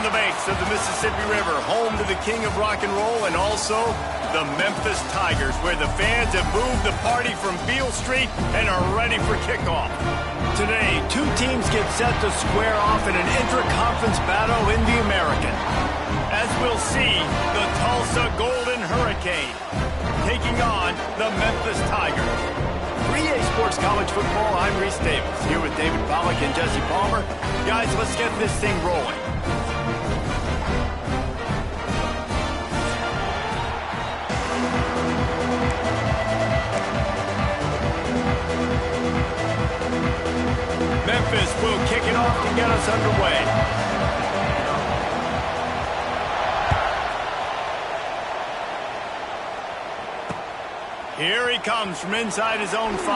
on the banks of the Mississippi River, home to the king of rock and roll and also the Memphis Tigers, where the fans have moved the party from Beale Street and are ready for kickoff. Today, two teams get set to square off in an intra-conference battle in the American. As we'll see, the Tulsa Golden Hurricane taking on the Memphis Tigers. For EA Sports College Football, I'm Reese Davis, here with David Pollack and Jesse Palmer. Guys, let's get this thing rolling. Memphis will kick it off to get us underway. Here he comes from inside his own 5.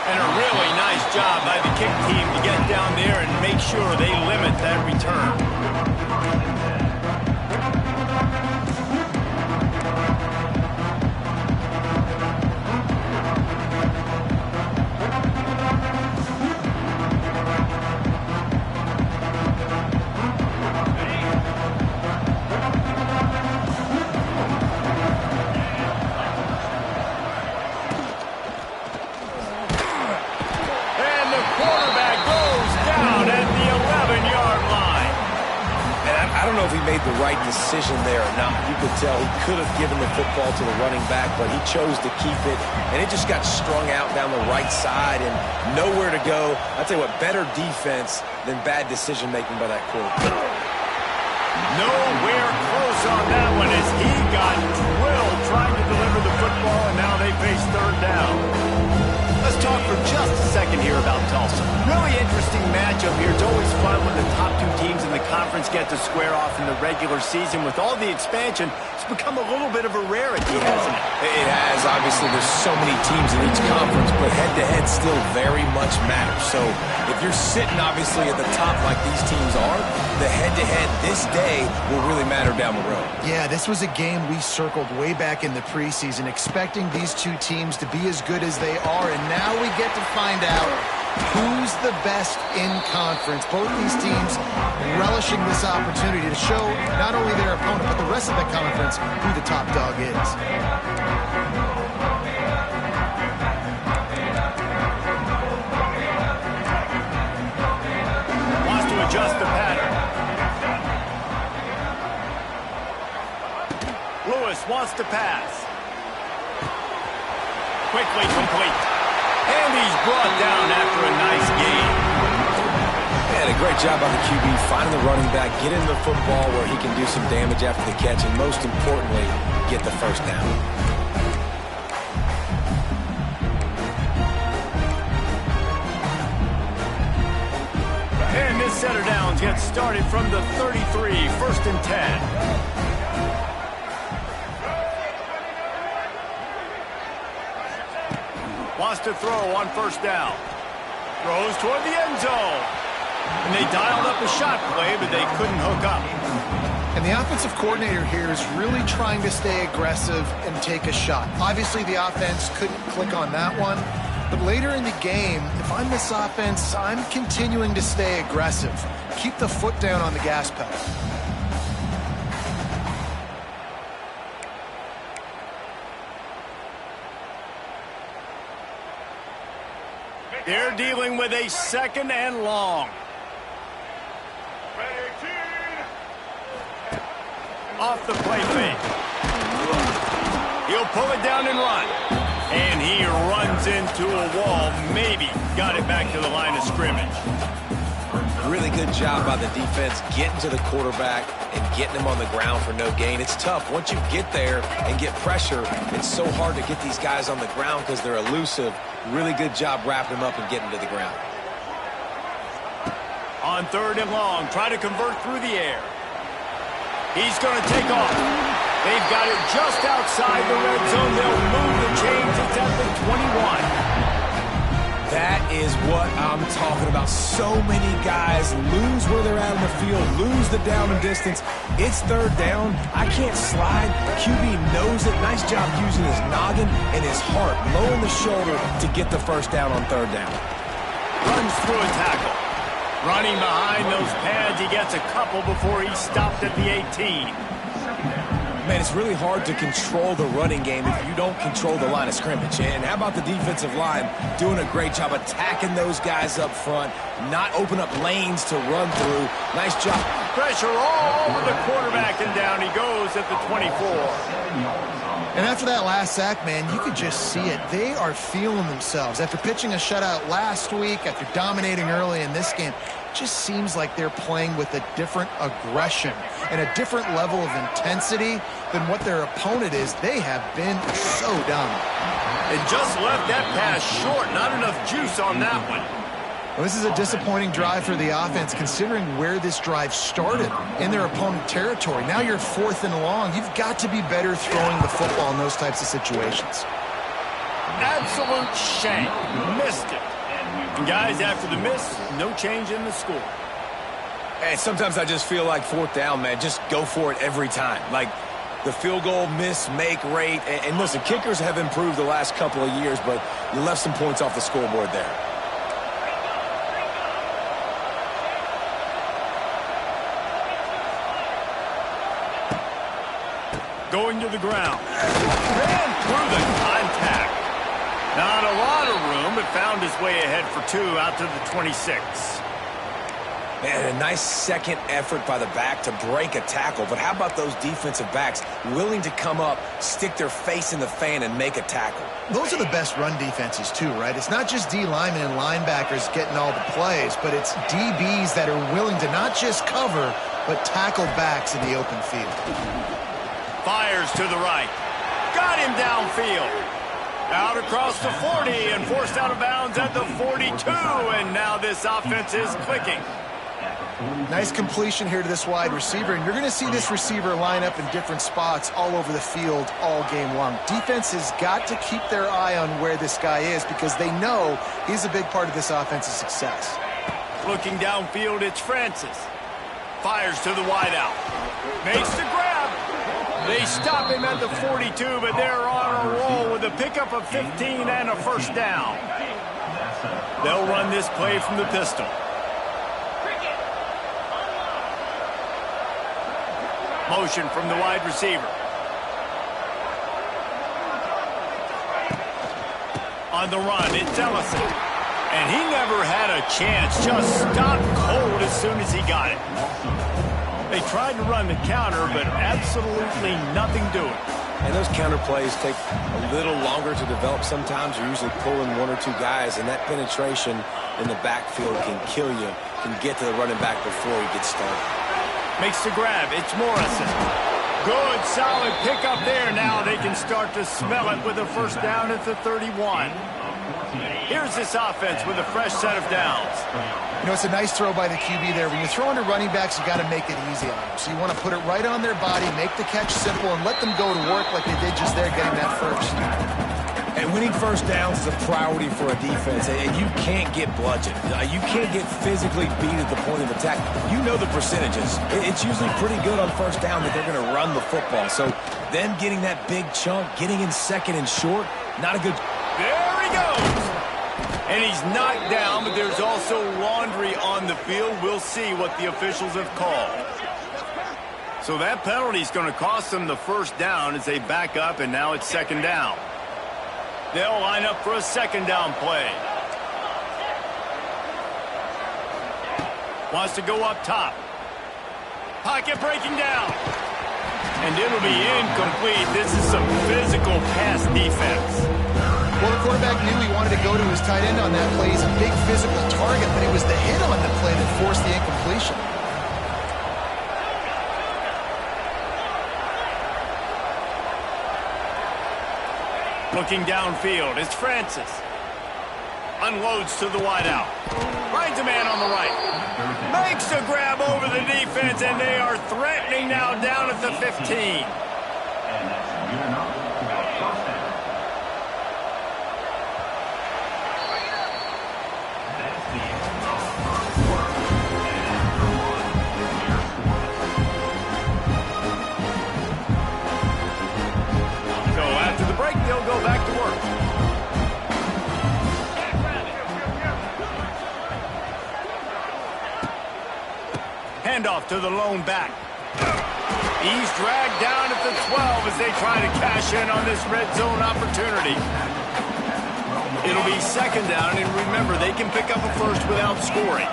And a really nice job by the kick team to get down there and make sure they limit that return. The right decision there or not. You could tell he could have given the football to the running back, but he chose to keep it, and it just got strung out down the right side and nowhere to go. I'll tell you what, better defense than bad decision-making by that quarterback. Nowhere close on that one as he got drilled trying to deliver the football, and now they face third down. Let's talk for just a second here about Tulsa. Really interesting matchup here. It's always fun when the top two teams in the conference get to square off in the regular season. With all the expansion, it's become a little bit of a rarity, hasn't it? It has. Obviously, there's so many teams in each conference, but head-to-head still very much matters. So if you're sitting, obviously, at the top like these teams are, the head-to-head this day will really matter down the road. Yeah, this was a game we circled way back in the preseason, expecting these two teams to be as good as they are, and now we get to find out who's the best in conference. Both these teams relishing this opportunity to show not only their opponent, but the rest of the conference who the top dog is. Wants to adjust the pattern. Lewis wants to pass. Quickly complete. And he's brought down after a nice gain. And a great job by the QB finding the running back, getting the football where he can do some damage after the catch, and most importantly, get the first down. And this set of downs gets started from the 33, 1st and 10. Wants to throw on 1st down. Throws toward the end zone. And they dialed up a shot play, but they couldn't hook up. And the offensive coordinator here is really trying to stay aggressive and take a shot. Obviously, the offense couldn't click on that one. But later in the game, if I'm this offense, I'm continuing to stay aggressive. Keep the foot down on the gas pedal. They're dealing with a 2nd and long. Off the play fake. He'll pull it down and run. And he runs into a wall. Maybe got it back to the line of scrimmage. Really good job by the defense getting to the quarterback and getting him on the ground for no gain. It's tough. Once you get there and get pressure, it's so hard to get these guys on the ground because they're elusive. Really good job wrapping him up and getting to the ground. On 3rd and long, try to convert through the air. He's going to take off. They've got it just outside the red zone. They'll move the chains. It's at the 21. That is what I'm talking about. So many guys lose where they're at on the field, lose the down and distance. It's 3rd down. I can't slide. QB knows it. Nice job using his noggin and his heart, lowering the shoulder to get the 1st down on 3rd down. Runs through a tackle. Running behind those pads, he gets a couple before he's stopped at the 18. Man, it's really hard to control the running game if you don't control the line of scrimmage. And how about the defensive line doing a great job attacking those guys up front, not open up lanes to run through. Nice job. Pressure all over the quarterback, and down he goes at the 24. And after that last sack, man, you could just see it. They are feeling themselves. After pitching a shutout last week, after dominating early in this game, it just seems like they're playing with a different aggression and a different level of intensity than what their opponent is. They have been so dumb. And just left that pass short. Not enough juice on that one. Well, this is a disappointing drive for the offense, considering where this drive started, in their opponent territory. Now you're 4th and long. You've got to be better throwing the football in those types of situations. Absolute shame. Missed it. And guys, after the miss, no change in the score. And sometimes I just feel like 4th down, man. Just go for it every time. Like the field goal miss-make rate. And listen, kickers have improved the last couple of years, but you left some points off the scoreboard there. Going to the ground. Ran through the contact. Not a lot of room, but found his way ahead for 2 out to the 26. Man, a nice second effort by the back to break a tackle. But how about those defensive backs willing to come up, stick their face in the fan, and make a tackle? Those are the best run defenses, too, right? It's not just D linemen and linebackers getting all the plays, but it's DBs that are willing to not just cover, but tackle backs in the open field. Fires to the right. Got him downfield. Out across the 40 and forced out of bounds at the 42. And now this offense is clicking. Nice completion here to this wide receiver. And you're going to see this receiver line up in different spots all over the field all game long. Defense has got to keep their eye on where this guy is because they know he's a big part of this offense's success. Looking downfield, it's Francis. Fires to the wideout. Makes the grab. They stop him at the 42, but they're on a roll with a pickup of 15 and a first down. They'll run this play from the pistol. Motion from the wide receiver. On the run, it's Ellison. And he never had a chance. Just stopped cold as soon as he got it. They tried to run the counter, but absolutely nothing doing. And those counter plays take a little longer to develop sometimes. You're usually pulling 1 or 2 guys, and that penetration in the backfield can kill you, can get to the running back before he gets started. Makes the grab. It's Morrison. Good, solid pickup there. Now they can start to smell it with a first down at the 31. Here's this offense with a fresh set of downs. You know, it's a nice throw by the QB there. When you're throwing to running backs, you got to make it easy on them. So you want to put it right on their body, make the catch simple, and let them go to work like they did just there getting that first. And winning first downs is a priority for a defense, and you can't get bludgeoned. You can't get physically beat at the point of attack. You know the percentages. It's usually pretty good on first down that they're going to run the football. So them getting that big chunk, getting in second and short, not a good... There he goes! And he's knocked down, but there's also laundry on the field. We'll see what the officials have called. So that penalty is going to cost them the first down as they back up, and now it's second down. They'll line up for a second down play. Wants to go up top. Pocket breaking down. And it'll be incomplete. This is some physical pass defense. Well, the quarterback knew he wanted to go to his tight end on that play. He's a big physical target, but it was the hit on the play that forced the incompletion. Looking downfield, it's Francis. Unloads to the wideout. Finds a man on the right. Makes the grab over the defense, and they are threatening now down at the 15. They'll go back to work. Handoff to the lone back. He's dragged down at the 12 as they try to cash in on this red zone opportunity. It'll be second down, and remember, they can pick up a first without scoring.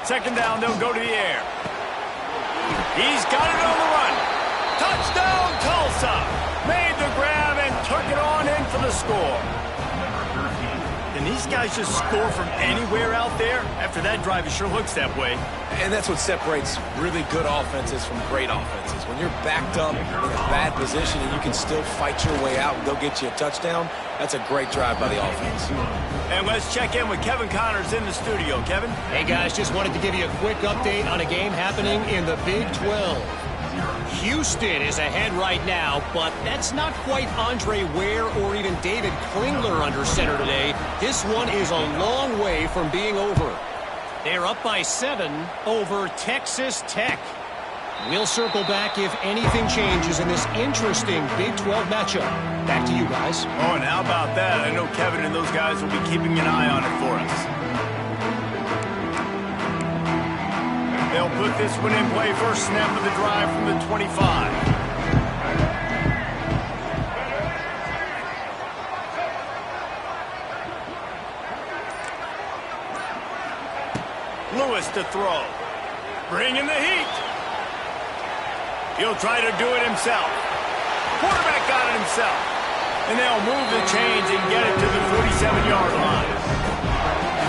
Second down, they'll go to the air. He's got it on the run. Touchdown, Tulsa! Made the grab and took it on in for the score. Can these guys just score from anywhere out there? After that drive, it sure looks that way. And that's what separates really good offenses from great offenses. When you're backed up in a bad position and you can still fight your way out and go get you a touchdown, that's a great drive by the offense. And let's check in with Kevin Connors in the studio. Kevin? Hey, guys, just wanted to give you a quick update on a game happening in the Big 12. Houston is ahead right now, but that's not quite Andre Ware or even David Klingler under center today. This one is a long way from being over. They're up by 7 over Texas Tech. We'll circle back if anything changes in this interesting Big 12 matchup. Back to you guys. Oh, and how about that? I know Kevin and those guys will be keeping an eye on it for us. They'll put this one in play. First snap of the drive from the 25. Lewis to throw. Bringing the heat. He'll try to do it himself. Quarterback got it himself. And they'll move the chains and get it to the 47-yard line.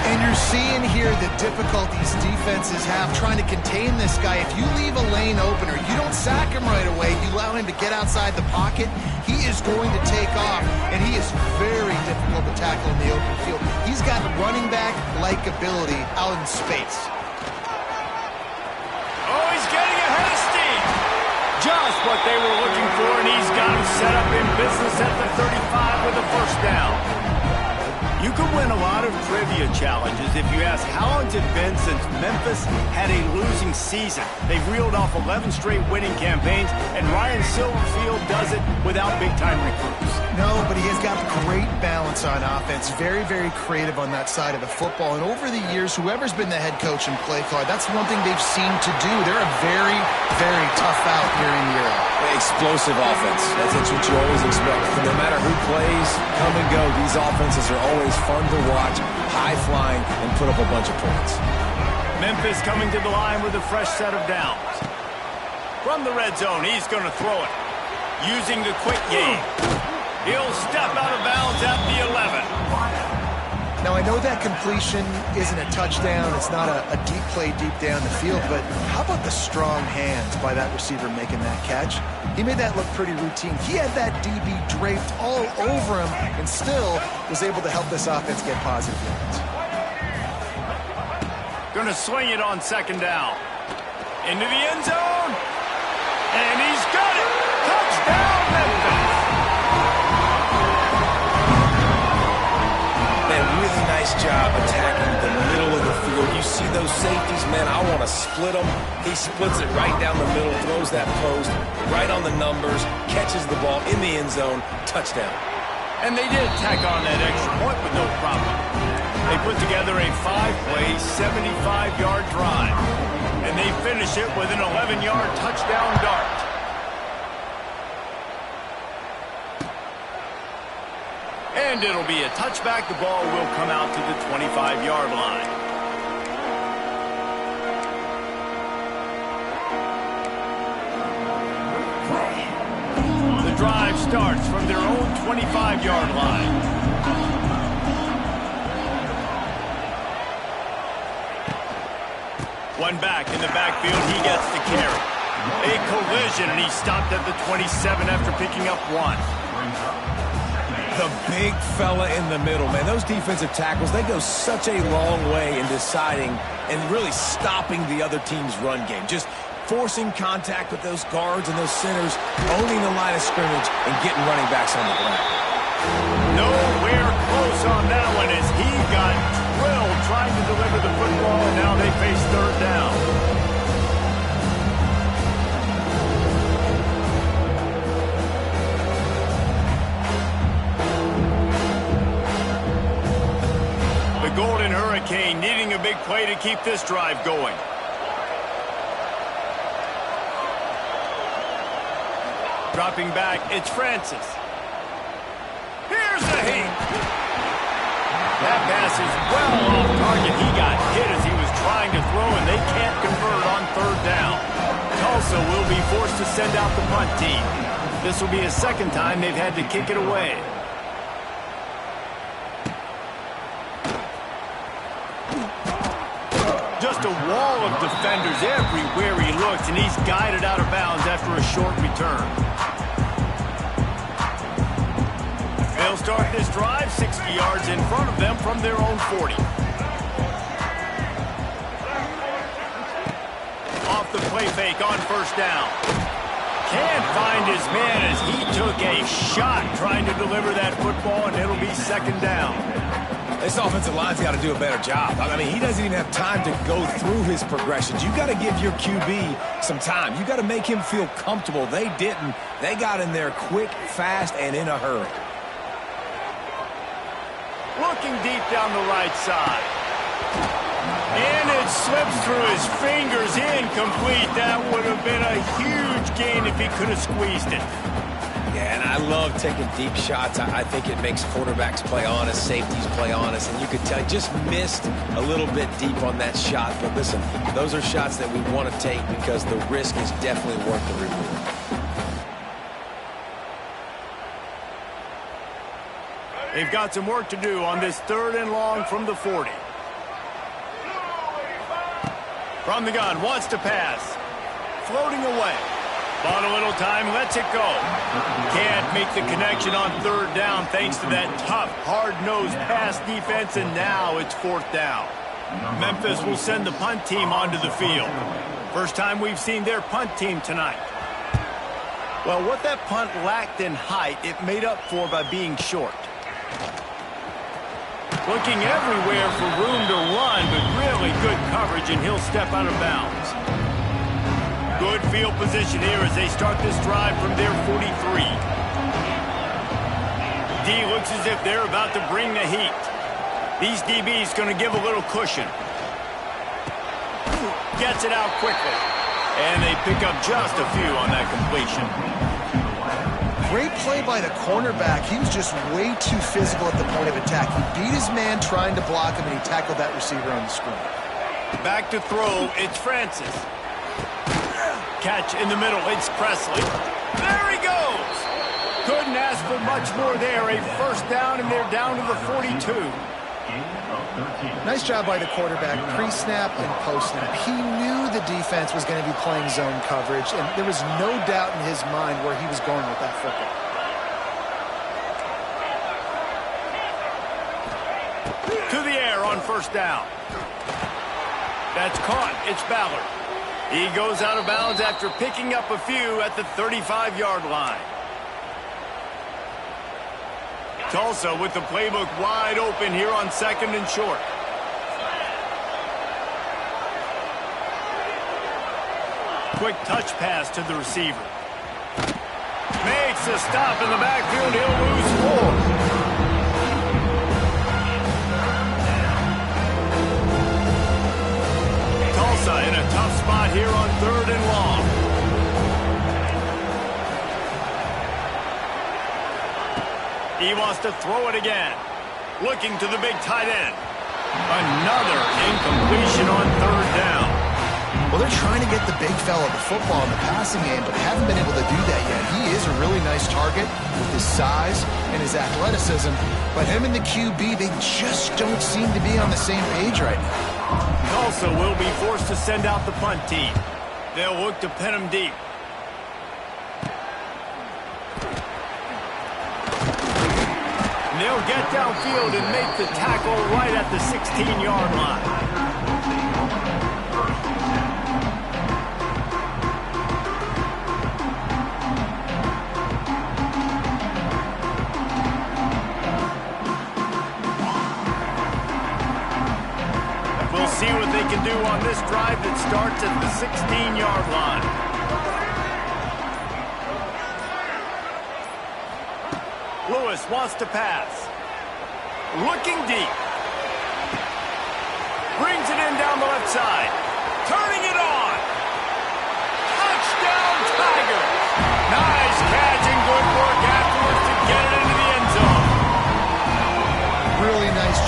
And you're seeing here the difficulties defenses have trying to contain this guy. If you leave a lane open or you don't sack him right away, you allow him to get outside the pocket, he is going to take off, and he is very difficult to tackle in the open field. He's got running back-like ability out in space. Oh, he's getting ahead of steam. Just what they were looking for, and he's got him set up in business at the 35 with a first down. You could win a lot of trivia challenges if you ask how long it's been since Memphis had a losing season. They've reeled off 11 straight winning campaigns, and Ryan Silverfield does it without big-time recruits. No, but he has got great balance on offense. Very, very creative on that side of the football. And over the years, whoever's been the head coach and play caller, that's one thing they've seemed to do. They're a very, very tough out here in Europe. Explosive offense. That's what you always expect. No matter who plays, come and go, these offenses are always fun to watch, high-flying, and put up a bunch of points. Memphis coming to the line with a fresh set of downs. From the red zone, he's going to throw it. Using the quick game. He'll step out of bounds at the 11. Now, I know that completion isn't a touchdown. It's not a deep play deep down the field, but how about the strong hands by that receiver making that catch? He made that look pretty routine. He had that DB draped all over him and still was able to help this offense get positive yards. Going to swing it on second down. Into the end zone. And he's got it. Touchdown, Memphis. Man, really nice job attacking the middle of the field. You see those safeties, man, I want to split them. He splits it right down the middle, throws that post, right on the numbers, catches the ball in the end zone, touchdown. And they did tack on that extra point with no problem. They put together a 5-play, 75-yard drive. And they finish it with an 11-yard touchdown dart. And it'll be a touchback. The ball will come out to the 25-yard line. The drive starts from their own 25-yard line. One back in the backfield. He gets the carry. A collision, and he stopped at the 27 after picking up 1. The big fella in the middle, man. Those defensive tackles, they go such a long way in deciding and really stopping the other team's run game. Just forcing contact with those guards and those centers, owning the line of scrimmage, and getting running backs on the ground. Nowhere close on that one as he got drilled trying to deliver the football, and now they face third down. Golden Hurricane needing a big play to keep this drive going. Dropping back, it's Francis. Here's the heat. That pass is well off target. He got hit as he was trying to throw, and they can't convert on third down. Tulsa will be forced to send out the punt team. This will be a second time they've had to kick it away. Just a wall of defenders everywhere he looks, and he's guided out of bounds after a short return. They'll start this drive 60 yards in front of them from their own 40. Off the play fake on first down. Can't find his man as he took a shot trying to deliver that football, and it'll be second down. This offensive line's got to do a better job. I mean, he doesn't even have time to go through his progressions. You got to give your QB some time. You got to make him feel comfortable. They didn't. They got in there quick, fast, and in a hurry. Looking deep down the right side. And it slips through his fingers, incomplete. That would have been a huge gain if he could have squeezed it. Yeah, and I love taking deep shots. I think it makes quarterbacks play honest, safeties play honest, and you could tell he just missed a little bit deep on that shot. But listen, those are shots that we want to take because the risk is definitely worth the reward. They've got some work to do on this third and long from the 40. From the gun, wants to pass. Floating away. Bought a little time, lets it go. Can't make the connection on third down thanks to that tough, hard-nosed pass defense, and now it's fourth down. Memphis will send the punt team onto the field. First time we've seen their punt team tonight. Well, what that punt lacked in height, it made up for by being short. Looking everywhere for room to run, but really good coverage, and he'll step out of bounds. Good field position here as they start this drive from their 43. D looks as if they're about to bring the heat. These DBs going to give a little cushion. Gets it out quickly. And they pick up just a few on that completion. Great play by the cornerback. He was just way too physical at the point of attack. He beat his man trying to block him, and he tackled that receiver on the screen. Back to throw, it's Francis. Catch in the middle, it's Presley. There he goes! Couldn't ask for much more there. A first down, and they're down to the 42. Nice job by the quarterback, pre-snap and post-snap. He knew the defense was going to be playing zone coverage, and there was no doubt in his mind where he was going with that football. To the air on first down. That's caught. It's Ballard. He goes out of bounds after picking up a few at the 35-yard line. Tulsa with the playbook wide open here on second and short. Quick touch pass to the receiver. Makes a stop in the backfield. He'll lose 4. Tulsa in a tough spot here on third and long. He wants to throw it again. Looking to the big tight end. Another incompletion on third down. Well, they're trying to get the big fella the football in the passing game, but haven't been able to do that yet. He is a really nice target with his size and his athleticism, but him and the QB, they just don't seem to be on the same page right now. Tulsa will be forced to send out the punt team. They'll look to pin him deep. They'll get downfield and make the tackle right at the 16-yard line. We'll see what they can do on this drive that starts at the 16-yard line. Lewis wants to pass. Looking deep.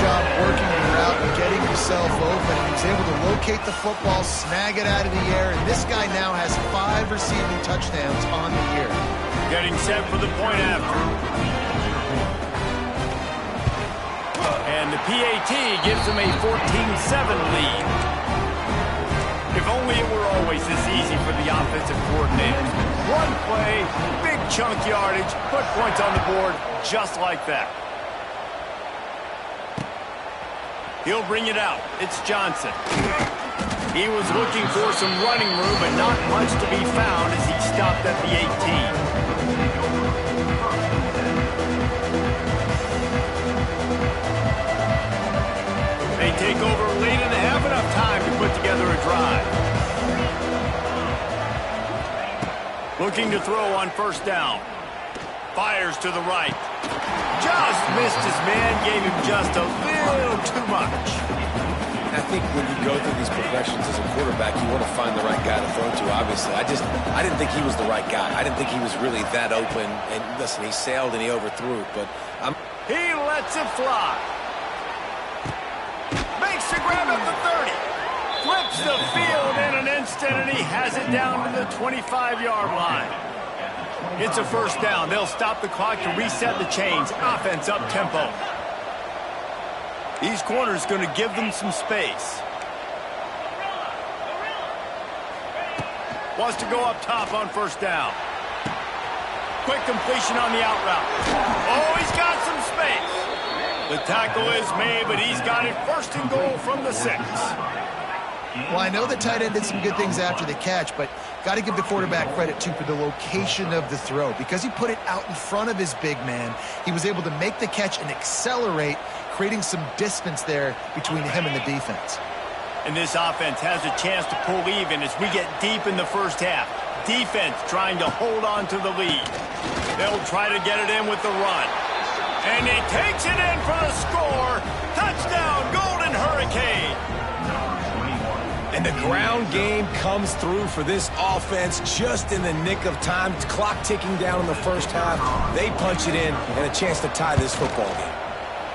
job working the route and getting himself open. And he was able to locate the football, snag it out of the air, and this guy now has 5 receiving touchdowns on the year. Getting set for the point after. And the PAT gives him a 14-7 lead. If only it were always this easy for the offensive coordinators. One play, big chunk yardage, put points on the board just like that. He'll bring it out. It's Johnson. He was looking for some running room, but not much to be found as he stopped at the 18. They take over late and have enough time to put together a drive. Looking to throw on first down. Fires to the right. Just missed his man, gave him just a little too much. I think when you go through these progressions as a quarterback, you want to find the right guy to throw to, obviously. I didn't think he was the right guy. I didn't think he was really that open. And listen, he sailed and he overthrew it, but He lets it fly. Makes the grab at the 30. Flips the field in an instant, and he has it down to the 25-yard line. It's a first down. They'll stop the clock to reset the chains. Offense up tempo. These corners going to give them some space. Wants to go up top on first down. Quick completion on the out route. Oh, he's got some space. The tackle is made, but he's got it first and goal from the 6. Well, I know the tight end did some good things after the catch, but got to give the quarterback credit, too, for the location of the throw. Because he put it out in front of his big man, he was able to make the catch and accelerate, creating some distance there between him and the defense. And this offense has a chance to pull even as we get deep in the first half. Defense trying to hold on to the lead. They'll try to get it in with the run. And he takes it in for the score. Touchdown, Golden Hurricane. And the ground game comes through for this offense just in the nick of time. Clock ticking down in the first half. They punch it in and a chance to tie this football game.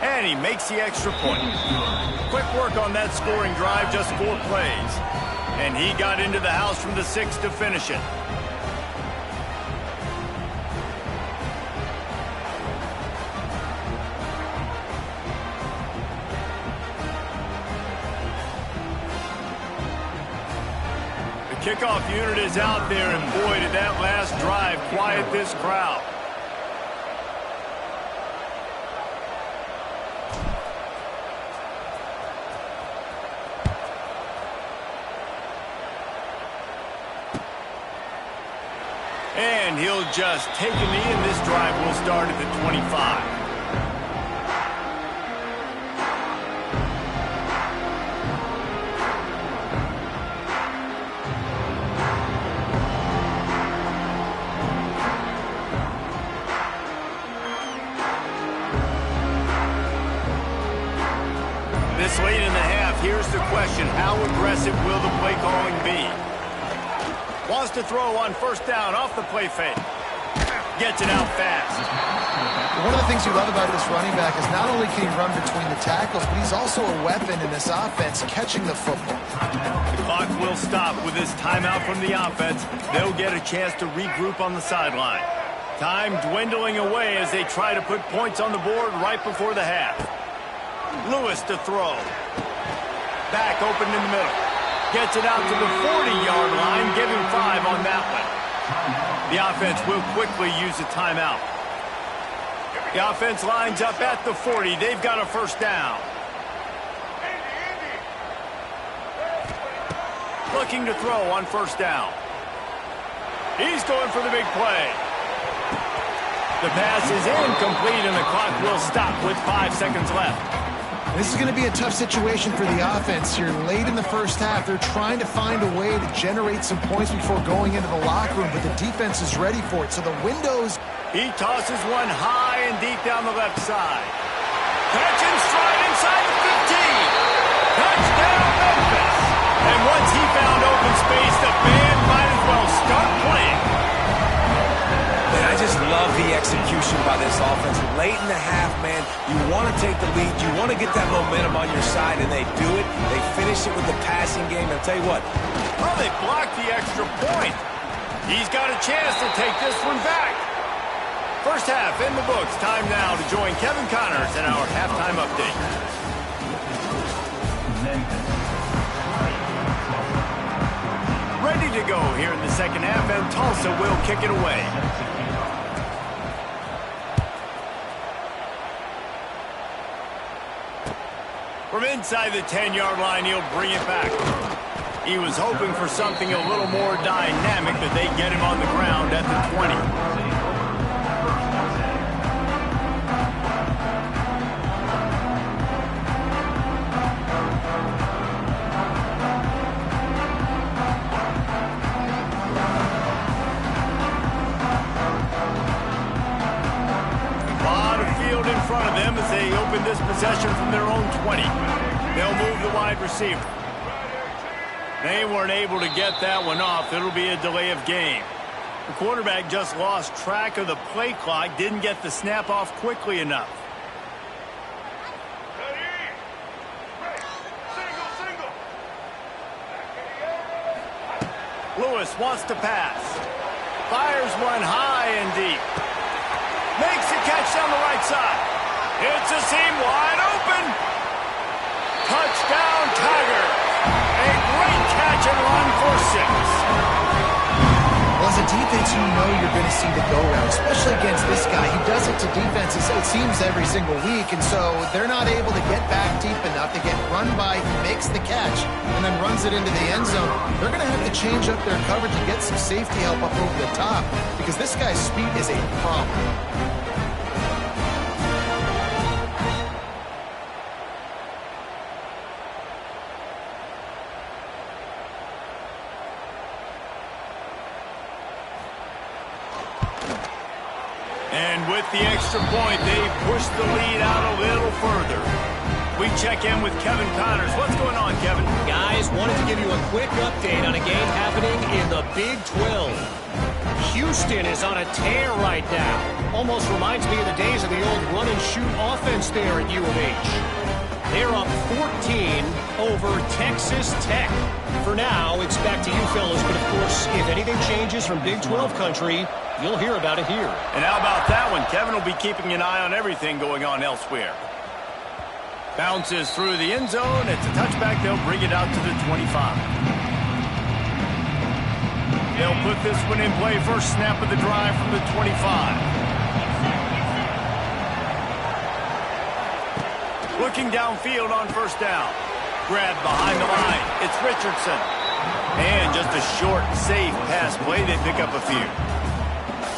And he makes the extra point. Quick work on that scoring drive, just 4 plays. And he got into the house from the 6 to finish it. Kickoff unit is out there, and boy, did that last drive quiet this crowd. And he'll just take a knee, and this drive will start at the 25. This late in the half, here's the question. How aggressive will the play calling be? Wants to throw on first down off the play fake. Gets it out fast. One of the things you love about this running back is not only can he run between the tackles, but he's also a weapon in this offense catching the football. The clock will stop with this timeout from the offense. They'll get a chance to regroup on the sideline. Time dwindling away as they try to put points on the board right before the half. Lewis to throw. Back open in the middle. Gets it out to the 40-yard line. Give him 5 on that one. The offense will quickly use a timeout. The offense lines up at the 40. They've got a first down. Looking to throw on first down. He's going for the big play. The pass is incomplete, and the clock will stop with 5 seconds left. This is going to be a tough situation for the offense here. Late in the first half, they're trying to find a way to generate some points before going into the locker room, but the defense is ready for it. So the windows... He tosses one high and deep down the left side. Catch and stride inside the 15. Touchdown, Memphis. And once he found open space, the band might as well start playing. And I just love the execution execution by this offense. Late in the half, man, you want to take the lead. You want to get that momentum on your side, and they do it. They finish it with the passing game. I'll tell you what. Oh, they blocked the extra point. He's got a chance to take this one back. First half in the books. Time now to join Kevin Connors in our halftime update. Ready to go here in the second half, and Tulsa will kick it away. From inside the 10-yard line, he'll bring it back. He was hoping for something a little more dynamic, but they get him on the ground at the 20. In front of them as they open this possession from their own 20. They'll move the wide receiver. They weren't able to get that one off. It'll be a delay of game. The quarterback just lost track of the play clock, didn't get the snap off quickly enough. Lewis wants to pass. Fires one high and deep. Makes the catch down the right side. It's a seam wide open. Touchdown, Tigers. A great catch and run for 6. Well, as a defense, you know you're going to see the go-round, especially against this guy. He does it to defenses, it seems, every single week, and so they're not able to get back deep enough. They get run by, he makes the catch, and then runs it into the end zone. They're going to have to change up their coverage and get some safety help up over the top, because this guy's speed is a problem. And with the extra point, they push the lead out a little further. We check in with Kevin Connors. What's going on, Kevin? Guys, wanted to give you a quick update on a game happening in the Big 12. Houston is on a tear right now. Almost reminds me of the days of the old run-and-shoot offense there at U of H. They're up 14 over Texas Tech. For now, it's back to you fellas, but of course, if anything changes from Big 12 country, you'll hear about it here. And how about that one? Kevin will be keeping an eye on everything going on elsewhere. Bounces through the end zone. It's a touchback. They'll bring it out to the 25. They'll put this one in play. First snap of the drive from the 25. Looking downfield on first down. Grabbed behind the line. It's Richardson. And just a short, safe pass play. They pick up a few.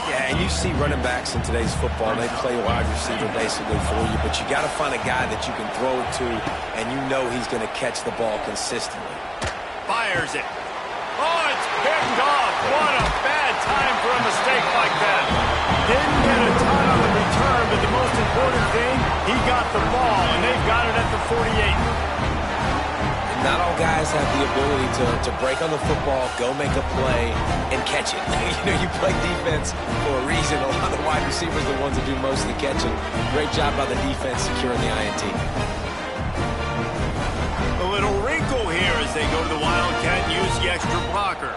Yeah, and you see running backs in today's football, they play wide receiver basically for you, but you got to find a guy that you can throw it to, and you know he's going to catch the ball consistently. Fires it. Oh, it's picked off. What a bad time for a mistake like that. Didn't get a ton on the return, but the most important thing, he got the ball, and they've got it at the 48. Not all guys have the ability to break on the football, go make a play, and catch it. You know, you play defense for a reason. A lot of the wide receivers are the ones that do most of the catching. Great job by the defense securing the INT. A little wrinkle here as they go to the Wildcat and use the extra blocker.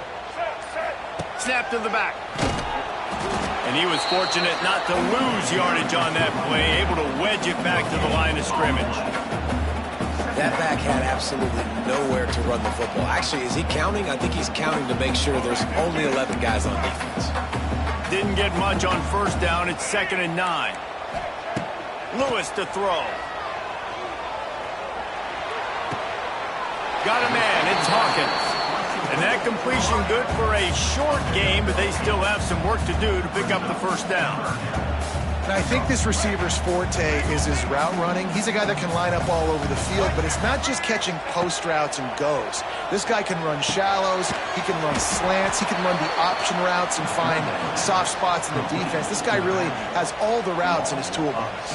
Snap to the back. And he was fortunate not to lose yardage on that play, able to wedge it back to the line of scrimmage. That back had absolutely nowhere to run the football. Actually, is he counting? I think he's counting to make sure there's only 11 guys on defense. Didn't get much on first down. It's 2nd and 9. Lewis to throw. Got a man. It's Hawkins. And that completion good for a short game, but they still have some work to do to pick up the first down. And I think this receiver's forte is his route running. He's a guy that can line up all over the field, but it's not just catching post routes and goes. This guy can run shallows, he can run slants, he can run the option routes and find soft spots in the defense. This guy really has all the routes in his toolbox.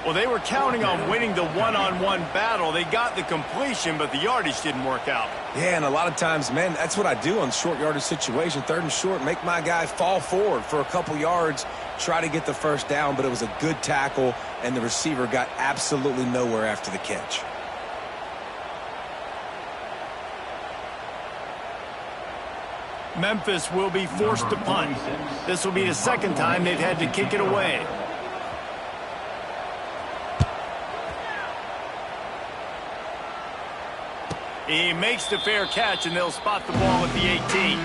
Well, they were counting on winning the one-on-one battle. They got the completion, but the yardage didn't work out. Yeah, and a lot of times, man, that's what I do on short yardage situation. 3rd and short, make my guy fall forward for a couple yards, try to get the first down, but it was a good tackle, and the receiver got absolutely nowhere after the catch. Memphis will be forced to punt. This will be the second time they've had to kick it away. He makes the fair catch, and they'll spot the ball at the 18.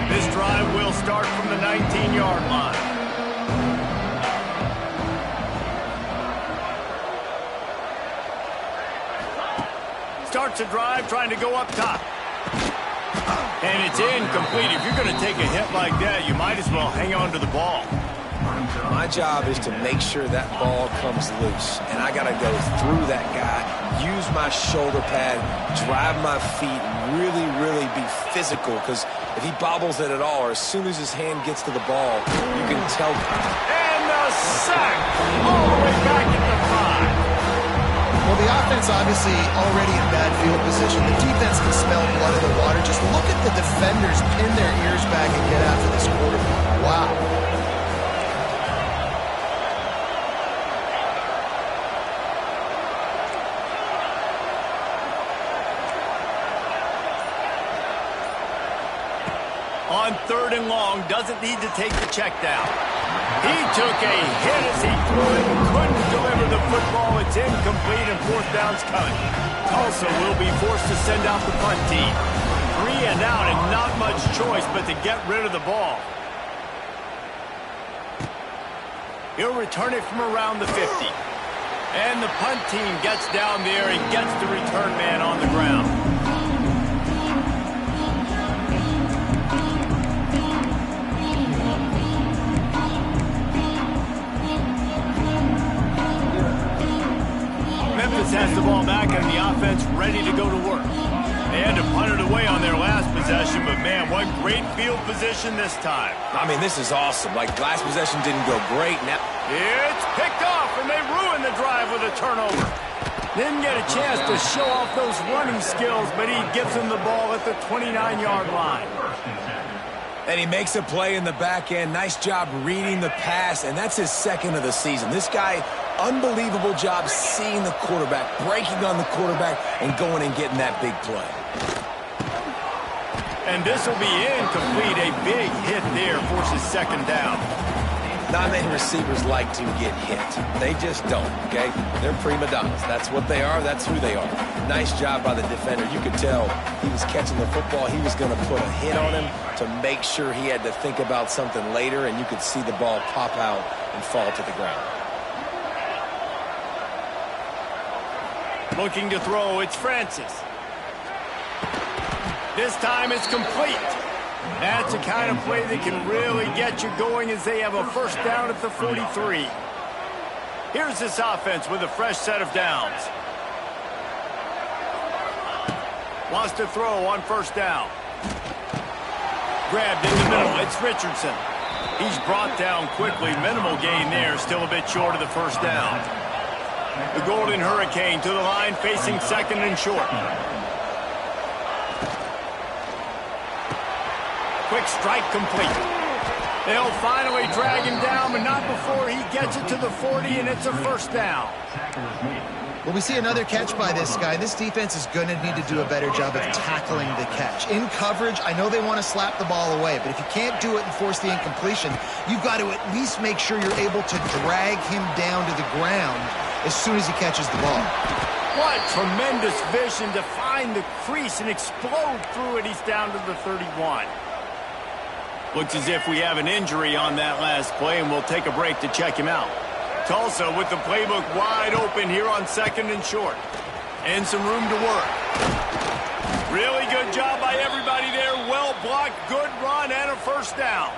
This drive will start from the 19-yard line. Starts a drive trying to go up top. And it's incomplete. If you're going to take a hit like that, you might as well hang on to the ball. My job is to make sure that ball comes loose, and I got to go through that guy, use my shoulder pad, drive my feet, really, really be physical, because if he bobbles it at all, or as soon as his hand gets to the ball, you can tell. And the sack all the way back at the 5. Well, the offense obviously already in bad field position. The defense can smell blood in the water. Just look at the defenders pin their ears back and get after this quarterback. Wow. On 3rd and long, doesn't need to take the check down. He took a hit as he threw it and couldn't deliver the football. It's incomplete and 4th down's coming. Tulsa will be forced to send out the punt team. 3 and out and not much choice but to get rid of the ball. He'll return it from around the 50. And the punt team gets down there and gets the return man on the ground. Memphis has the ball back and the offense ready to go to work. They had to punt it away on their last possession, but man, what great field position this time. I mean, this is awesome. Like, last possession didn't go great. Now It's picked off, and they ruined the drive with a turnover. Didn't get a chance to show off those running skills, but he gives them the ball at the 29-yard line. and he makes a play in the back end. Nice job reading the pass, and that's his second of the season. This guy, unbelievable job seeing the quarterback, breaking on the quarterback, and going and getting that big play. And this will be incomplete. A big hit there forces second down. Not many receivers like to get hit. They just don't, okay? They're prima donnas. That's what they are. That's who they are. Nice job by the defender. You could tell he was catching the football. He was going to put a hit on him to make sure he had to think about something later, and you could see the ball pop out and fall to the ground. Looking to throw, it's Francis. This time it's complete. That's the kind of play that can really get you going as they have a first down at the 43. Here's this offense with a fresh set of downs. Wants to throw on first down. Grabbed in the middle. It's Richardson. He's brought down quickly. Minimal gain there. Still a bit short of the first down. The Golden Hurricane to the line, facing second and short. Quick strike complete. They'll finally drag him down, but not before he gets it to the 40, and it's a first down. Well, we see another catch by this guy. This defense is going to need to do a better job of tackling the catch. In coverage, I know they want to slap the ball away, but if you can't do it and force the incompletion, you've got to at least make sure you're able to drag him down to the ground as soon as he catches the ball. What tremendous vision to find the crease and explode through it. He's down to the 31. Looks as if we have an injury on that last play, and we'll take a break to check him out. Tulsa with the playbook wide open here on second and short. And some room to work. Really good job by everybody there. Well blocked, good run, and a first down.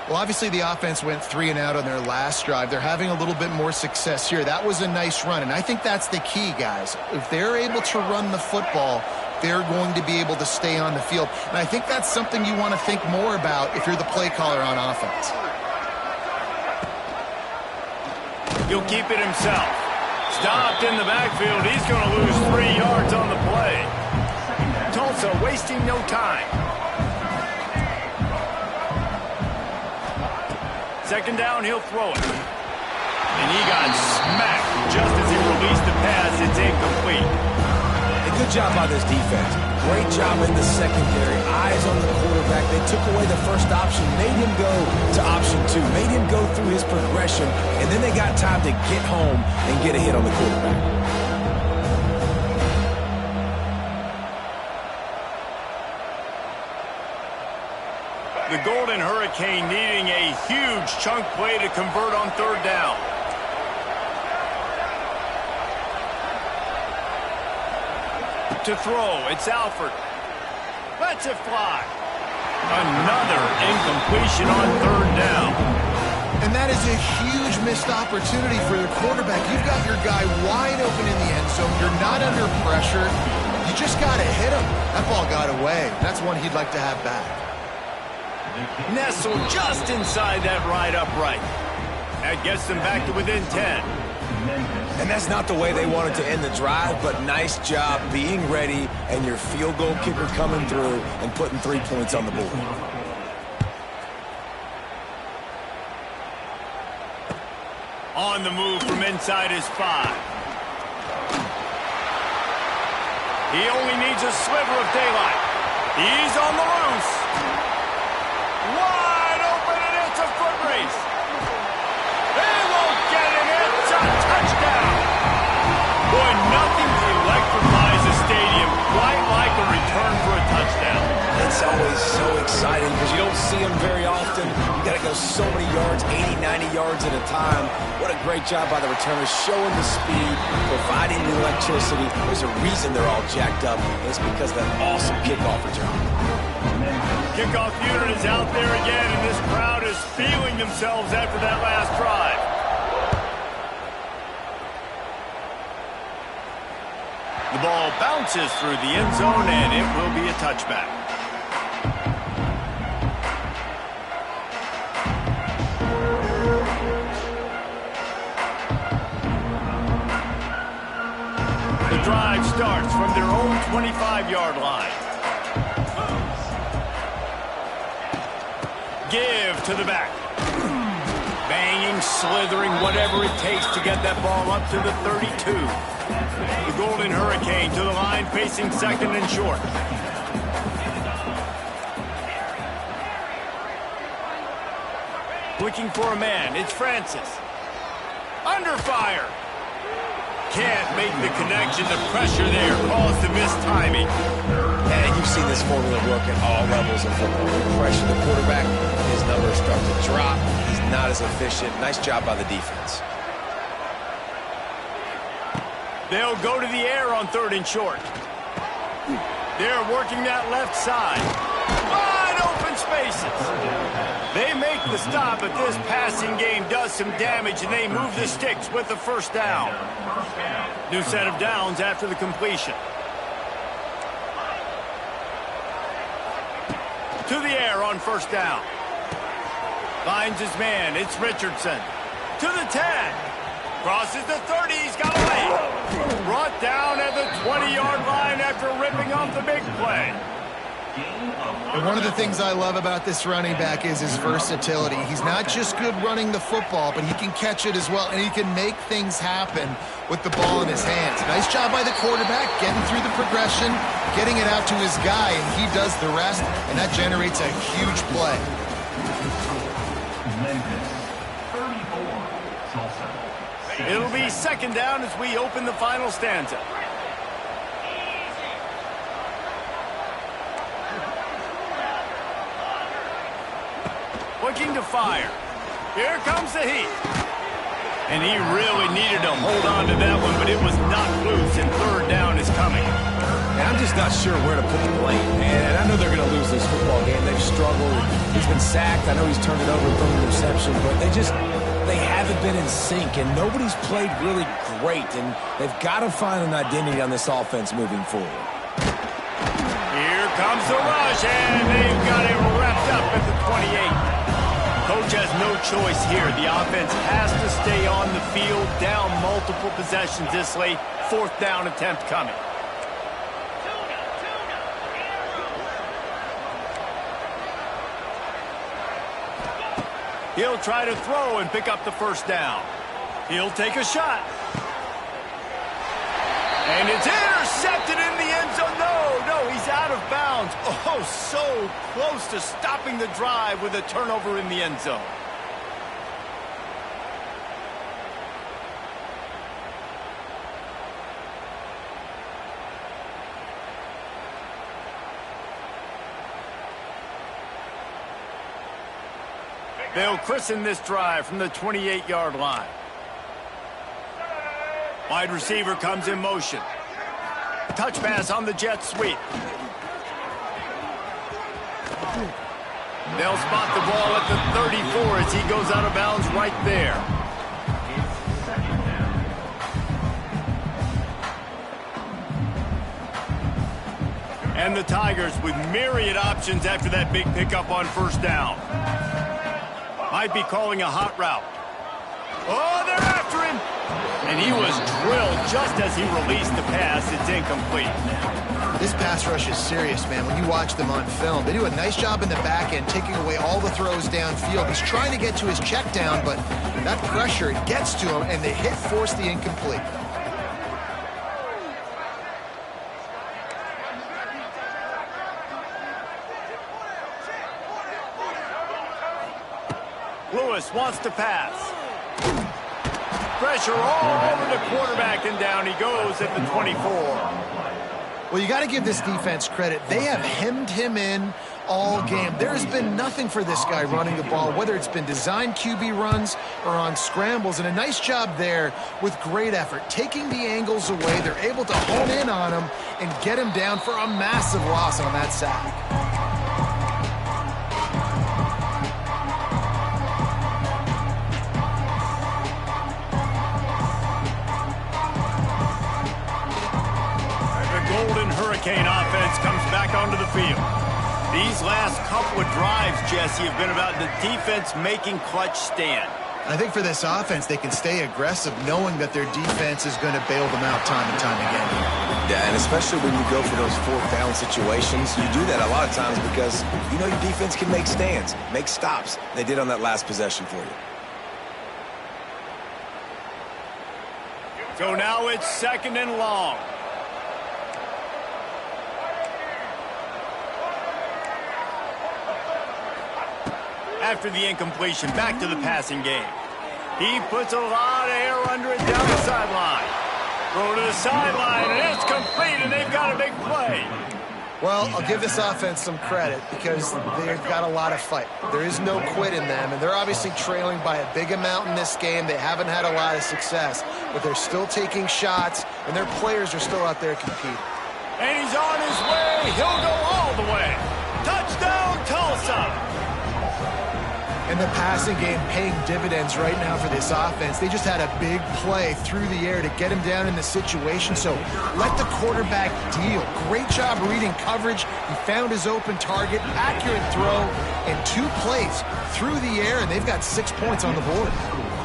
Well, obviously the offense went 3 and out on their last drive. They're having a little bit more success here. That was a nice run, and I think that's the key, guys. If they're able to run the football, they're going to be able to stay on the field. And I think that's something you want to think more about if you're the play caller on offense. He'll keep it himself. Stopped in the backfield. He's going to lose 3 yards on the play. Tulsa wasting no time. Second down, he'll throw it. And he got smacked just as he released the pass. It's incomplete. A good job by this defense. Great job in the secondary. Eyes on the quarterback. They took away the first option, made him go to option 2, made him go through his progression, and then they got time to get home and get a hit on the quarterback. The Golden Hurricane needing a huge chunk play to convert on third down. To throw, it's Alford. Lets it fly. Another incompletion on third down. And that is a huge missed opportunity for the quarterback. You've got your guy wide open in the end zone. You're not under pressure. You just got to hit him. That ball got away. That's one he'd like to have back. Nestled just inside that right upright. That gets them back to within 10. And that's not the way they wanted to end the drive, but nice job being ready and your field goal kicker coming through and putting 3 points on the board. On the move from inside his 5. He only needs a sliver of daylight. He's on the loose. Wide open, and it's a foot race. They won't get him. It's a touchdown. Boy, nothing electrifies a stadium quite like a return for a touchdown. It's always so exciting because you don't see them very often. You got to go so many yards, 80, 90 yards at a time. What a great job by the returners, showing the speed, providing the electricity. There's a reason they're all jacked up. It's because of that awesome kickoff return. Kickoff unit is out there again, and this crowd is feeling themselves after that last drive. The ball bounces through the end zone, and it will be a touchback. The drive starts from their own 25-yard line. Give to the back. Banging, slithering, whatever it takes to get that ball up to the 32. The Golden Hurricane to the line, facing second and short. Looking for a man. It's Francis. Under fire. Can't make the connection. The pressure there caused the mistiming. And you've seen this formula work at all levels of football. You pressure the quarterback, his numbers start to drop. He's not as efficient. Nice job by the defense. They'll go to the air on third and short. They're working that left side. Wide open spaces. They make the stop, but this passing game does some damage, and they move the sticks with the first down. New set of downs after the completion. To the air on first down. Finds his man. It's Richardson. To the 10. Crosses the 30. He's got away. Brought down at the 20-yard line after ripping off the big play. And one of the things I love about this running back is his versatility. He's not just good running the football, but he can catch it as well, and he can make things happen with the ball in his hands. Nice job by the quarterback, getting through the progression, getting it out to his guy, and he does the rest, and that generates a huge play. Memphis, 34, Tulsa. It'll be second down as we open the final stanza. Looking to fire. Here comes the heat. And he really needed to hold on to that one, but it was knocked loose, and third down is coming. And I'm just not sure where to put the blame. And I know they're going to lose this football game. They've struggled. He's been sacked. I know he's turned it over and thrown an interception, but they haven't been in sync, and nobody's played really great, and they've got to find an identity on this offense moving forward. Here comes the rush, and they've got it wrapped up at the 28. Coach has no choice here. The offense has to stay on the field, down multiple possessions this late. 4th down attempt coming. He'll try to throw and pick up the 1st down. He'll take a shot. And it's intercepted in the end zone. No, he's out of bounds. Oh, so close to stopping the drive with a turnover in the end zone. They'll christen this drive from the 28-yard line. Wide receiver comes in motion. Touch pass on the jet sweep. They'll spot the ball at the 34 as he goes out of bounds right there. And the Tigers with myriad options after that big pickup on 1st down. Might be calling a hot route. Oh, they're after him! And he was drilled just as he released the pass. It's incomplete. This pass rush is serious, man. When you watch them on film, they do a nice job in the back end, taking away all the throws downfield. He's trying to get to his check down, but that pressure, it gets to him, and they force the incomplete. Lewis wants to pass. Pressure all over the quarterback, and down he goes at the 24. Well, you got to give this defense credit. They have hemmed him in all game. There has been nothing for this guy running the ball, whether it's been designed QB runs or on scrambles, and a nice job there with great effort. Taking the angles away, they're able to hone in on him and get him down for a massive loss on that sack. Hurricane offense comes back onto the field. These last couple of drives, Jesse, have been about the defense making clutch stand. I think for this offense, they can stay aggressive knowing that their defense is going to bail them out time and time again. Yeah, and especially when you go for those 4th down situations, you do that a lot of times because you know your defense can make stands, make stops. They did on that last possession for you. So now it's 2nd and long. After the incompletion, back to the passing game. He puts a lot of air under it down the sideline. Throw to the sideline, and it's complete, and they've got a big play. Well, I'll give this offense some credit because they've got a lot of fight. There is no quit in them, and they're obviously trailing by a big amount in this game. They haven't had a lot of success, but they're still taking shots, and their players are still out there competing. And he's on his way. He'll go all the way. Touchdown, Tulsa. And the passing game paying dividends right now for this offense. They just had a big play through the air to get him down in the situation. So let the quarterback deal. Great job reading coverage. He found his open target, accurate throw, and 2 plays through the air, and they've got 6 points on the board.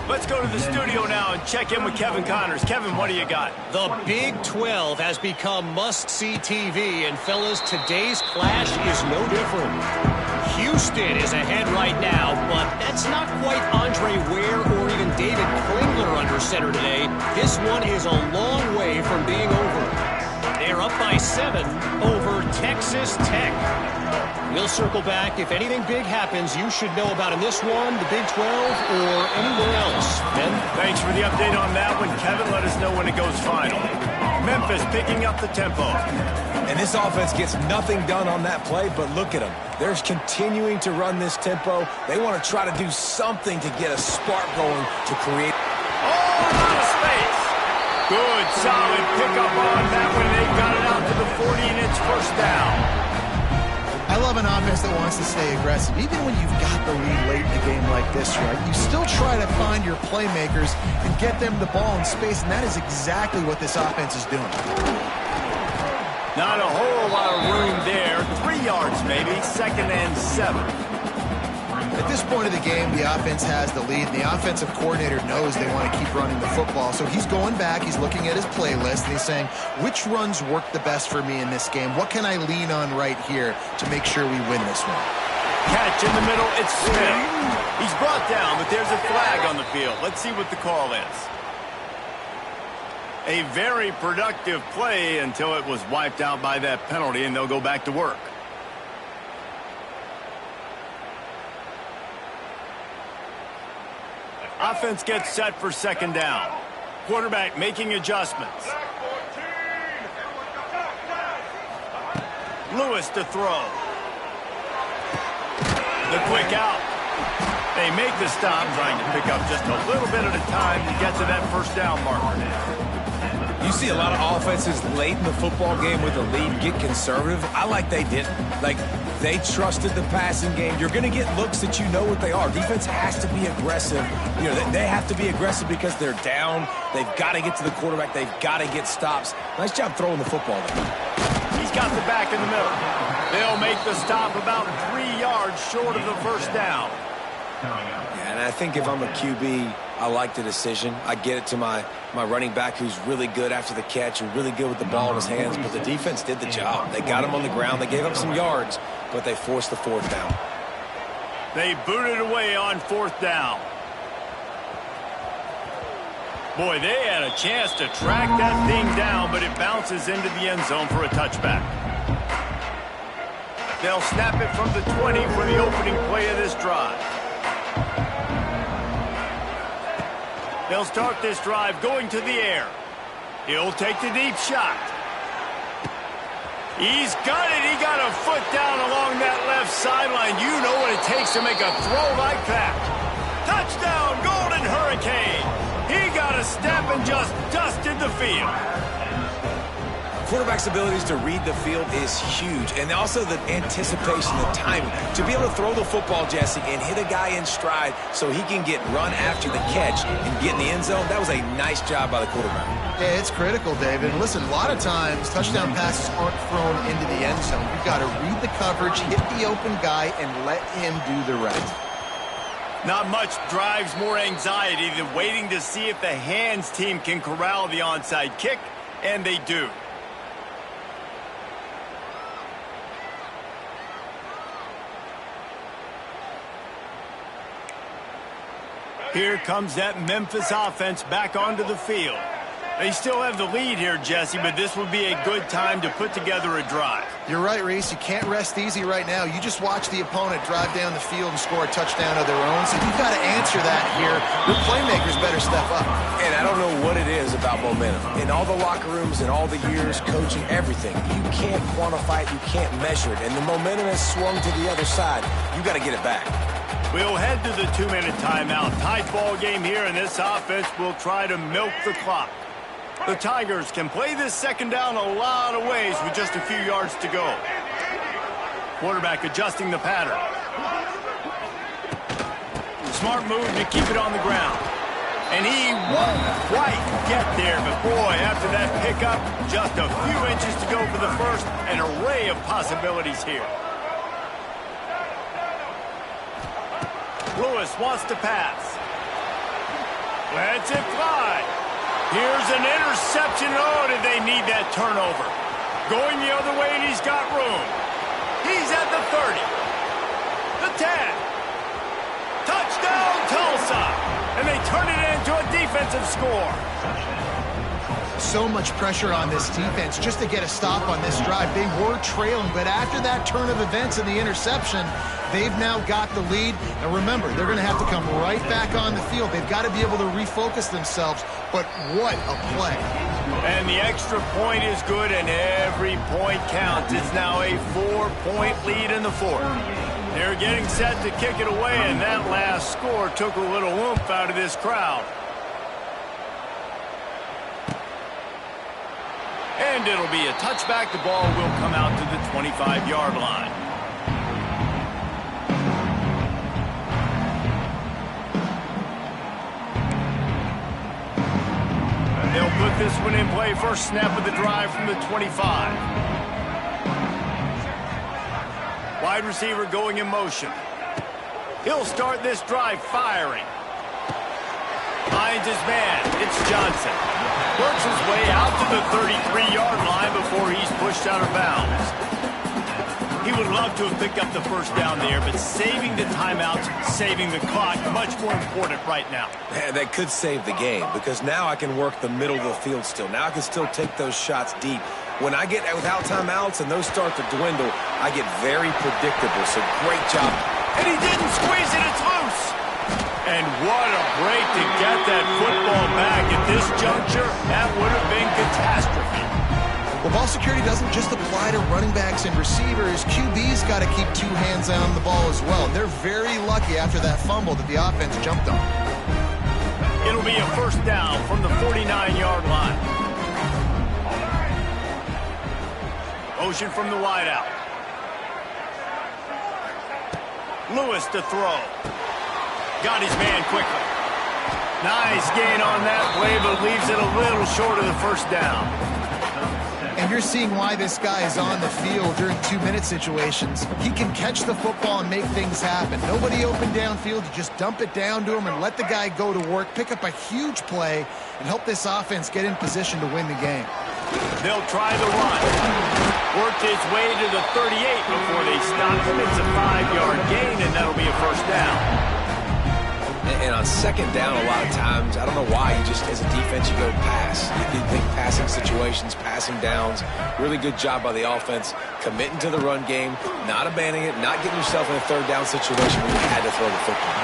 Let's go to the studio now and check in with Kevin Connors. Kevin, what do you got? The Big 12 has become must-see TV, and fellas, today's clash is no different. Houston is ahead right now, but that's not quite Andre Ware or even David Klingler under center today. This one is a long way from being over. They're up by 7 over Texas Tech. We'll circle back. If anything big happens, you should know about in this one, the Big 12, or anywhere else. Ben? Thanks for the update on that one, Kevin. Let us know when it goes final. Memphis picking up the tempo. And this offense gets nothing done on that play, but look at them. They're continuing to run this tempo. They want to try to do something to get a spark going to create. Oh, a lot of space. Good, solid pickup on that one. They've got it out to the 40, and it's 1st down. I love an offense that wants to stay aggressive. Even when you've got the lead late in a game like this, right, you still try to find your playmakers and get them the ball in space, and that is exactly what this offense is doing. Not a whole lot of room there. 3 yards maybe. 2nd and 7. The At this point of the game, the offense has the lead, and the offensive coordinator knows they want to keep running the football. So he's going back, he's looking at his playlist, and he's saying, which runs work the best for me in this game? What can I lean on right here to make sure we win this one? Catch in the middle, it's Smith. He's brought down, but there's a flag on the field. Let's see what the call is. A very productive play until it was wiped out by that penalty, and they'll go back to work. Offense gets set for second down. Quarterback making adjustments. Lewis to throw. The quick out. They make the stop, trying to pick up just a little bit at a time to get to that first down marker. You see a lot of offenses late in the football game with a lead get conservative. I like they didn't. Like, they trusted the passing game. You're going to get looks that you know what they are. Defense has to be aggressive. You know, they have to be aggressive because they're down. They've got to get to the quarterback. They've got to get stops. Nice job throwing the football there. He's got the back in the middle. They'll make the stop about 3 yards short of the first down. Yeah, and I think if I'm a QB, I like the decision. I get it to my running back who's really good after the catch and really good with the ball in his hands, but the defense did the job. They got him on the ground. They gave up some yards, but they forced the fourth down. They booted away on fourth down. Boy, they had a chance to track that thing down, but it bounces into the end zone for a touchback. They'll snap it from the 20 for the opening play of this drive. They'll start this drive going to the air. He'll take the deep shot. He's got it. He got a foot down along that left sideline. You know what it takes to make a throw like that. Touchdown, Golden Hurricane. He got a step and just dusted the field. Quarterback's abilities to read the field is huge, and also the anticipation, the timing. To be able to throw the football, Jesse, and hit a guy in stride so he can get run after the catch and get in the end zone, that was a nice job by the quarterback. Yeah, it's critical, David. And listen, a lot of times touchdown passes aren't thrown into the end zone. You've got to read the coverage, hit the open guy, and let him do the rest. Not much drives more anxiety than waiting to see if the hands team can corral the onside kick, and they do. Here comes that Memphis offense back onto the field. They still have the lead here, Jesse, but this would be a good time to put together a drive. You're right, Reese. You can't rest easy right now. You just watch the opponent drive down the field and score a touchdown of their own. So you've got to answer that here. Your playmakers better step up. And I don't know what it is about momentum. In all the locker rooms and all the years, coaching, everything, you can't quantify it, you can't measure it. And the momentum has swung to the other side. You got to get it back. We'll head to the 2-minute timeout. Tight ball game here, and this offense will try to milk the clock. The Tigers can play this second down a lot of ways with just a few yards to go. Quarterback adjusting the pattern. Smart move to keep it on the ground. And he won't quite get there, but boy, after that pickup, just a few inches to go for the first. An array of possibilities here. Lewis wants to pass. Lets it fly. Here's an interception. Oh, did they need that turnover? Going the other way, and he's got room. He's at the 30. The 10. Touchdown, Tulsa. And they turn it into a defensive score. So much pressure on this defense just to get a stop on this drive. They were trailing, but after that turn of events and the interception, they've now got the lead. And remember, they're going to have to come right back on the field. They've got to be able to refocus themselves, but what a play. And the extra point is good, and every point counts. It's now a 4-point lead in the fourth. They're getting set to kick it away, and that last score took a little oomph out of this crowd. And it'll be a touchback. The ball will come out to the 25-yard line. They'll put this one in play. First snap of the drive from the 25. Wide receiver going in motion. He'll start this drive firing. Finds his man. It's Johnson. Works his way out to the 33-yard line before he's pushed out of bounds. He would love to have picked up the first down there, but saving the timeouts, saving the clock, much more important right now. Man, that could save the game because now I can work the middle of the field still. Now I can still take those shots deep. When I get without timeouts and those start to dwindle, I get very predictable. So great job. And he didn't squeeze it. It's loose. And what a break to get that football back at this juncture. That would have been catastrophe. Well, ball security doesn't just apply to running backs and receivers. QB's got to keep two hands on the ball as well. They're very lucky after that fumble that the offense jumped on. It'll be a first down from the 49-yard line. Motion from the wideout. Lewis to throw. Got his man quickly. Nice gain on that play, but leaves it a little short of the first down. And you're seeing why this guy is on the field during two-minute situations. He can catch the football and make things happen. Nobody open downfield. You just dump it down to him and let the guy go to work, pick up a huge play, and help this offense get in position to win the game. They'll try the run. Worked his way to the 38 before they stop him. It's a 5-yard gain, and that'll be a first down. And on second down, a lot of times, I don't know why, you just, as a defense, you go pass. You think passing situations, passing downs. Really good job by the offense, committing to the run game, not abandoning it, not getting yourself in a third down situation where you had to throw the football.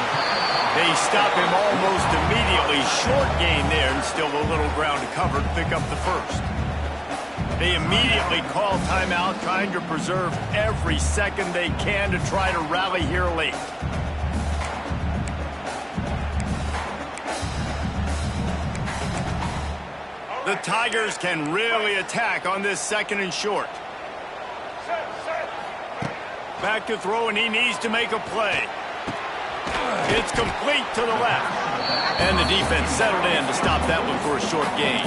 They stop him almost immediately. Short gain there, and still a little ground to cover to pick up the first. They immediately call timeout, trying to preserve every second they can to try to rally here late. The Tigers can really attack on this second and short. Back to throw, and he needs to make a play. It's complete to the left. And the defense settled in to stop that one for a short gain.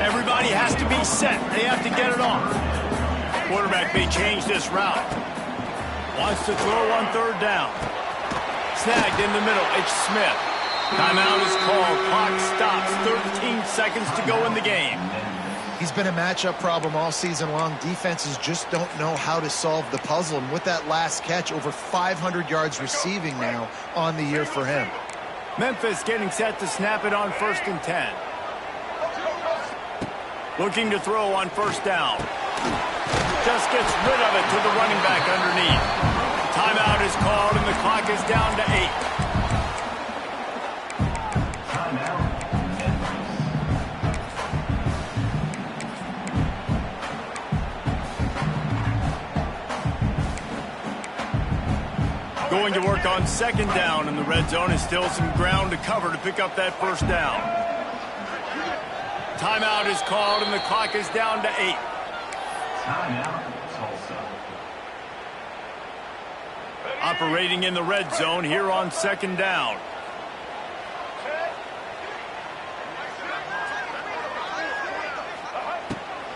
Everybody has to be set. They have to get it off. Quarterback may change this route. Wants to throw on third down. Snagged in the middle. It's Smith. Timeout is called. Clock stops. 13 seconds to go in the game. He's been a matchup problem all season long. Defenses just don't know how to solve the puzzle. And with that last catch, over 500 yards receiving now on the year for him. Memphis getting set to snap it on 1st and 10. Looking to throw on first down. Just gets rid of it to the running back underneath. Timeout is called, and the clock is down to 8. Going to work on second down in the red zone. Is still some ground to cover to pick up that first down. Timeout is called, and the clock is down to 8. Timeout, Tulsa. Operating in the red zone here on second down.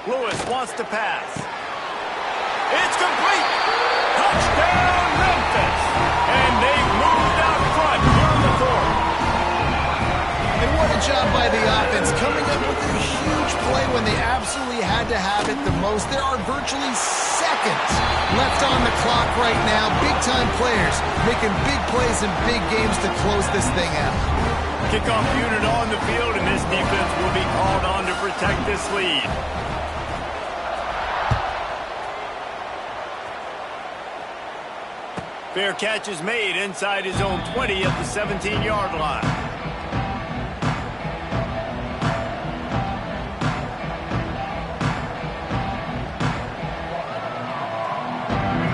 Lewis wants to pass. It's complete. Touchdown, Memphis. And they've moved out front here in the fourth. And what a job by the offense, coming up with a huge play when they absolutely had to have it the most. There are virtually seconds left on the clock right now. Big-time players making big plays in big games to close this thing out. Kickoff unit on the field, and this defense will be called on to protect this lead. Fair catch is made inside his own 20 at the 17-yard line.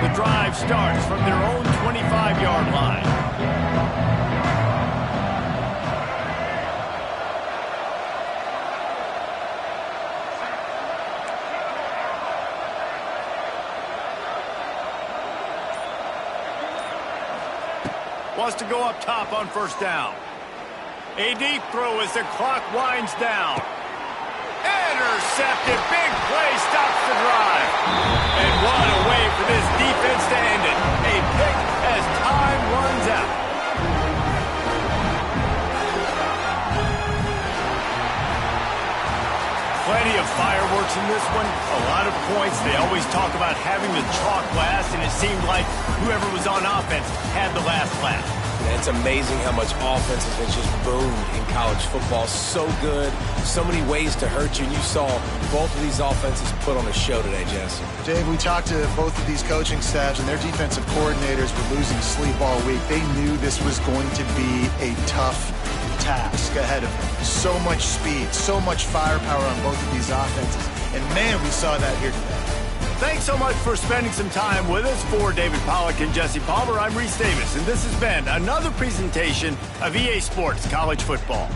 The drive starts from their own 25-yard line. Wants to go up top on first down. A deep throw as the clock winds down. Intercepted. Big play stops the drive. And what a way for this defense to end it. A pick as time runs out. Plenty of fireworks in this one. A lot of points. They always talk about having the chalk last, and it seemed like whoever was on offense had the last laugh. And it's amazing how much offense has just boomed in college football. So good. So many ways to hurt you. And you saw both of these offenses put on a show today, Jess. Dave, we talked to both of these coaching staffs, and their defensive coordinators were losing sleep all week. They knew this was going to be a tough task ahead of them. So much speed, so much firepower on both of these offenses. And, man, we saw that here today. Thanks so much for spending some time with us. For David Pollack and Jesse Palmer, I'm Reese Davis, and this has been another presentation of EA Sports College Football.